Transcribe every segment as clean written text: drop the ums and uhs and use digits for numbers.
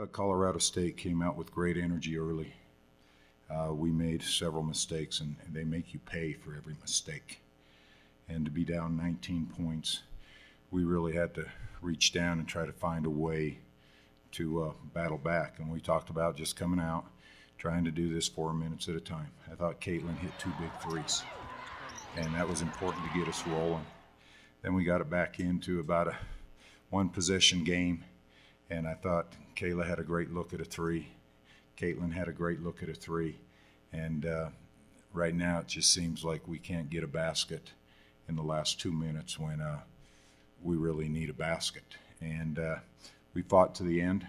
thought Colorado State came out with great energy early. We made several mistakes, and they make you pay for every mistake. And to be down 19 points, we really had to reach down and try to find a way to battle back. And we talked about just coming out, trying to do this 4 minutes at a time. I thought Kaitlyn hit 2 big threes, and that was important to get us rolling. Then we got it back into about a one-possession game, and I thought Kayla had a great look at a 3. Kaitlyn had a great look at a 3, and right now it just seems like we can't get a basket in the last 2 minutes when we really need a basket. And we fought to the end,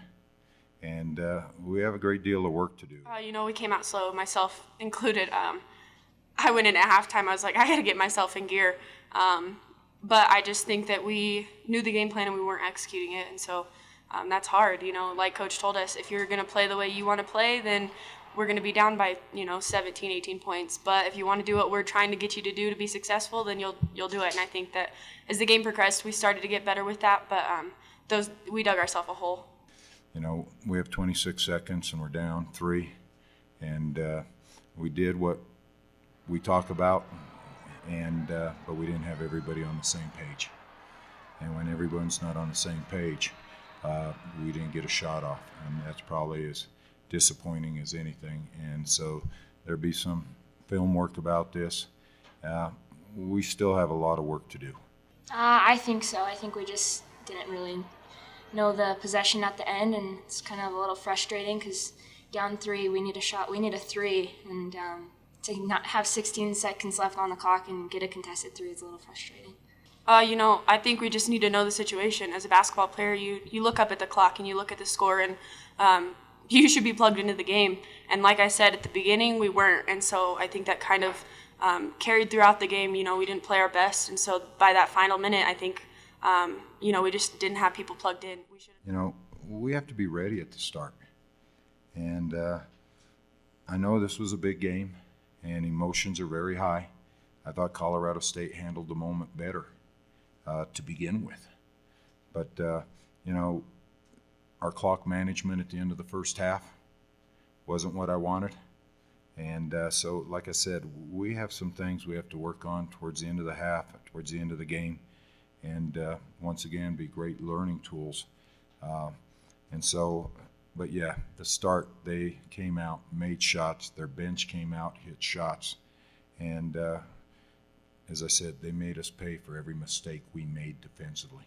and we have a great deal of work to do. We came out slow, myself included. I went in at halftime, I was like, I got to get myself in gear. But I just think that we knew the game plan and we weren't executing it, and so that's hard. Like Coach told us, if you're going to play the way you want to play, then we're going to be down by 17, 18 points. But if you want to do what we're trying to get you to do to be successful, then you'll do it. And I think that as the game progressed, we started to get better with that. But we dug ourselves a hole. We have 26 seconds and we're down 3, and we did what we talk about, and but we didn't have everybody on the same page. And when everyone's not on the same page, we didn't get a shot off, and that's probably as disappointing as anything. And so there'll be some film work about this. We still have a lot of work to do. I think so. I think we just didn't really know the possession at the end, and it's kind of a little frustrating because down 3, we need a shot. We need a 3, and to not have 16 seconds left on the clock and get a contested 3 is a little frustrating. I think we just need to know the situation. As a basketball player, you look up at the clock and you look at the score, and you should be plugged into the game. And like I said at the beginning, we weren't. And so I think that kind of carried throughout the game. We didn't play our best. And so by that final minute, I think, we just didn't have people plugged in. We have to be ready at the start. And I know this was a big game, and emotions are very high. I thought Colorado State handled the moment better to begin with. But, our clock management at the end of the first half wasn't what I wanted. And so, like I said, we have some things we have to work on towards the end of the half, towards the end of the game, and once again, be great learning tools. But yeah, the start, they came out, made shots, their bench came out, hit shots, and as I said, they made us pay for every mistake we made defensively.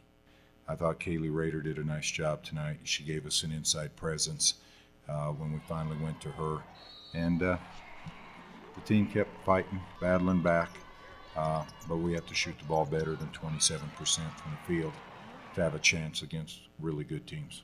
I thought Kaylee Rader did a nice job tonight. She gave us an inside presence when we finally went to her. And the team kept fighting, battling back, but we have to shoot the ball better than 27% from the field to have a chance against really good teams.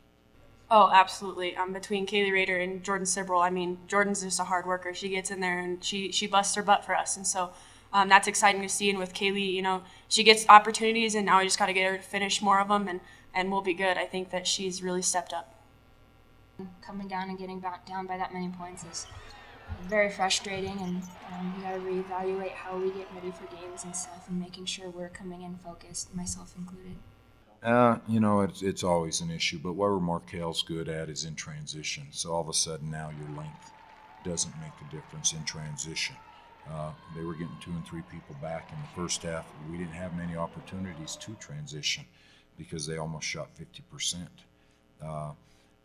Oh, absolutely. Between Kaylee Rader and Jordan Sibrel, Jordan's just a hard worker. She gets in there and she busts her butt for us. And so that's exciting to see. And with Kaylee, she gets opportunities, and now we just got to get her to finish more of them, and we'll be good. I think that she's really stepped up. Coming down and getting back down by that many points is very frustrating, and we got to reevaluate how we get ready for games and stuff, and making sure we're coming in focused, myself included. It's always an issue, but what Marquelle's good at is in transition. So all of a sudden now your length doesn't make a difference in transition. They were getting 2 and 3 people back in the first half. We didn't have many opportunities to transition because they almost shot 50%.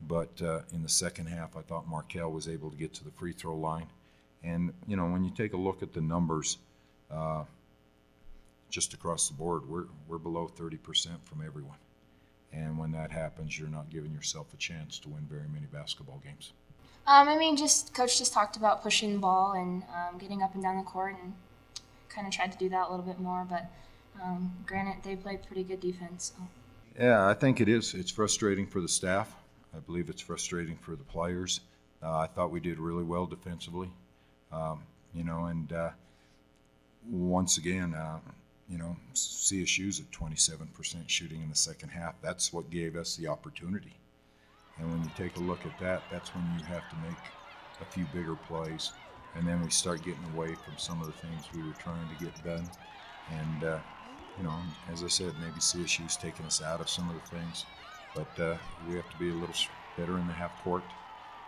But in the second half, I thought Marquelle was able to get to the free throw line. And, when you take a look at the numbers just across the board, we're below 30% from everyone. And when that happens, you're not giving yourself a chance to win very many basketball games. Coach just talked about pushing the ball and getting up and down the court, and kind of tried to do that a little bit more. But granted, they played pretty good defense. So. Yeah, I think it is. It's frustrating for the staff. I believe it's frustrating for the players. I thought we did really well defensively, and once again, CSU's at 27% shooting in the second half. That's what gave us the opportunity. And when you take a look at that, that's when you have to make a few bigger plays. And then we start getting away from some of the things we were trying to get done. And, as I said, maybe CSU's taking us out of some of the things. But we have to be a little better in the half court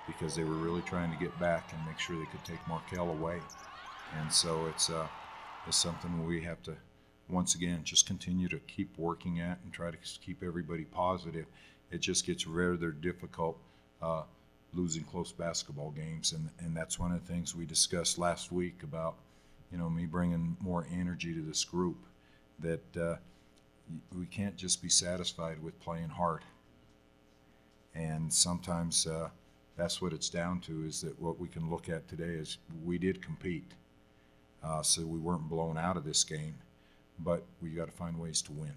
because they were really trying to get back and make sure they could take Marquelle away. And so it's something we have to, once again, just continue to keep working at and try to keep everybody positive. It just gets rather difficult losing close basketball games, and that's one of the things we discussed last week about, me bringing more energy to this group, that we can't just be satisfied with playing hard. And sometimes that's what it's down to, is that what we can look at today is we did compete. So we weren't blown out of this game, but we got to find ways to win.